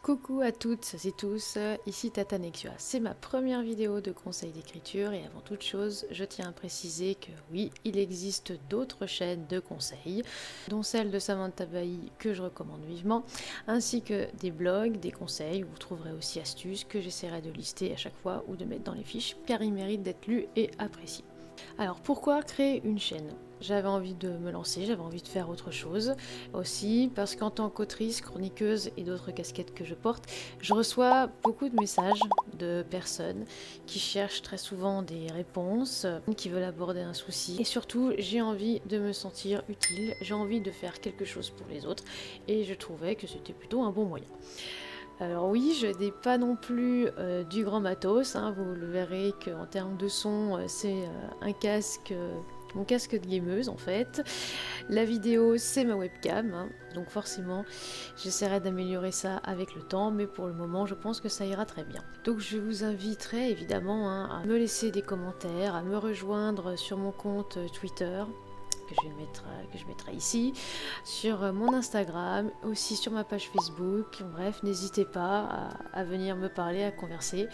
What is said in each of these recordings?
Coucou à toutes et tous, ici Tata Nexua. C'est ma première vidéo de conseils d'écriture et avant toute chose, je tiens à préciser que oui, il existe d'autres chaînes de conseils, dont celle de Samantha Bailly que je recommande vivement, ainsi que des blogs, des conseils, où vous trouverez aussi astuces que j'essaierai de lister à chaque fois ou de mettre dans les fiches, car ils méritent d'être lus et appréciés. Alors pourquoi créer une chaîne ? J'avais envie de me lancer, j'avais envie de faire autre chose. Aussi parce qu'en tant qu'autrice, chroniqueuse et d'autres casquettes que je porte, je reçois beaucoup de messages de personnes qui cherchent très souvent des réponses, qui veulent aborder un souci. Et surtout, j'ai envie de me sentir utile, j'ai envie de faire quelque chose pour les autres et je trouvais que c'était plutôt un bon moyen. Alors oui, je n'ai pas non plus du grand matos, hein, vous le verrez qu'en termes de son, c'est un casque, mon casque de gameuse en fait. La vidéo, c'est ma webcam, hein, donc forcément, j'essaierai d'améliorer ça avec le temps, mais pour le moment, je pense que ça ira très bien. Donc je vous inviterai évidemment à me laisser des commentaires, à me rejoindre sur mon compte Twitter, que je mettrai ici, sur mon Instagram, aussi sur ma page Facebook. Bref, n'hésitez pas à venir me parler, à converser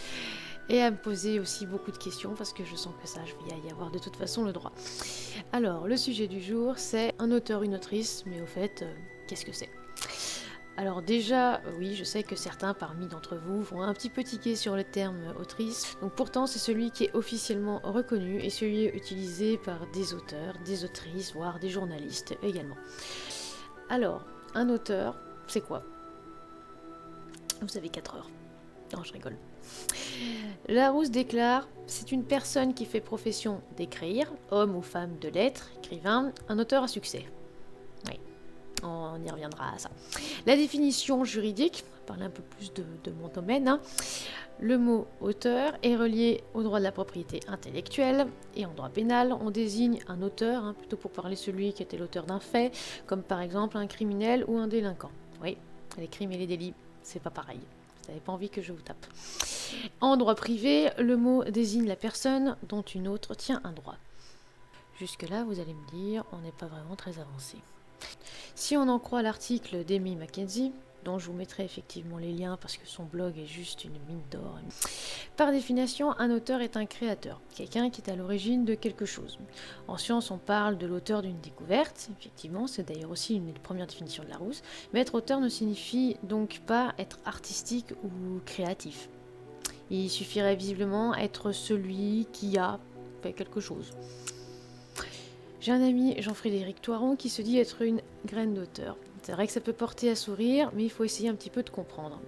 et à me poser aussi beaucoup de questions parce que je sens que ça, je vais y avoir de toute façon le droit. Alors, le sujet du jour, c'est un auteur, une autrice, mais au fait, qu'est-ce que c'est ? Alors déjà, oui, je sais que certains parmi d'entre vous vont un petit peu tiquer sur le terme autrice. Donc pourtant, c'est celui qui est officiellement reconnu et celui utilisé par des auteurs, des autrices, voire des journalistes également. Alors, un auteur, c'est quoi ? Vous avez 4 heures. Non, je rigole. Larousse déclare, c'est une personne qui fait profession d'écrire, homme ou femme de lettres, écrivain, un auteur à succès. Oui, on y reviendra à ça. La définition juridique, on va parler un peu plus de mon domaine, hein. Le mot auteur est relié au droit de la propriété intellectuelle et en droit pénal, on désigne un auteur, hein, plutôt pour parler celui qui était l'auteur d'un fait, comme par exemple un criminel ou un délinquant. Oui, les crimes et les délits, c'est pas pareil. Vous n'avez pas envie que je vous tape. En droit privé, le mot désigne la personne dont une autre tient un droit. Jusque-là, vous allez me dire, on n'est pas vraiment très avancé. Si on en croit l'article d'Amy Mackenzie, dont je vous mettrai effectivement les liens parce que son blog est juste une mine d'or. Par définition, un auteur est un créateur, quelqu'un qui est à l'origine de quelque chose. En science, on parle de l'auteur d'une découverte, effectivement, c'est d'ailleurs aussi une des premières définitions de Larousse, mais être auteur ne signifie donc pas être artistique ou créatif. Il suffirait visiblement être celui qui a fait quelque chose. J'ai un ami, Jean-Frédéric Thoiron, qui se dit être une graine d'auteur. C'est vrai que ça peut porter à sourire, mais il faut essayer un petit peu de comprendre.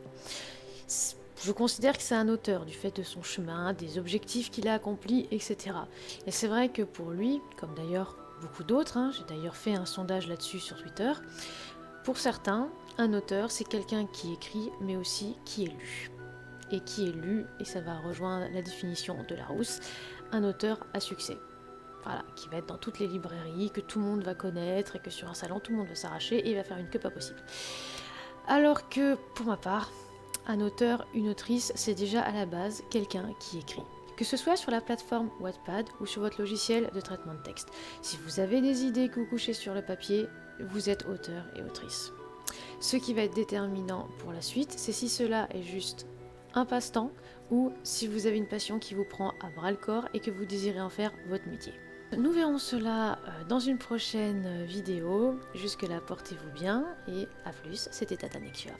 Je considère que c'est un auteur du fait de son chemin, des objectifs qu'il a accomplis, etc. Et c'est vrai que pour lui, comme d'ailleurs beaucoup d'autres, hein, j'ai d'ailleurs fait un sondage là-dessus sur Twitter, pour certains, un auteur, c'est quelqu'un qui écrit, mais aussi qui est lu. Et qui est lu, et ça va rejoindre la définition de Larousse, un auteur à succès. Voilà, qui va être dans toutes les librairies, que tout le monde va connaître, et que sur un salon, tout le monde va s'arracher, et il va faire une queue pas possible. Alors que, pour ma part, un auteur, une autrice, c'est déjà à la base quelqu'un qui écrit. Que ce soit sur la plateforme Wattpad ou sur votre logiciel de traitement de texte. Si vous avez des idées que vous couchez sur le papier, vous êtes auteur et autrice. Ce qui va être déterminant pour la suite, c'est si cela est juste un passe-temps ou si vous avez une passion qui vous prend à bras le corps et que vous désirez en faire votre métier. Nous verrons cela dans une prochaine vidéo. Jusque là, portez-vous bien et à plus, c'était Tata Nexua.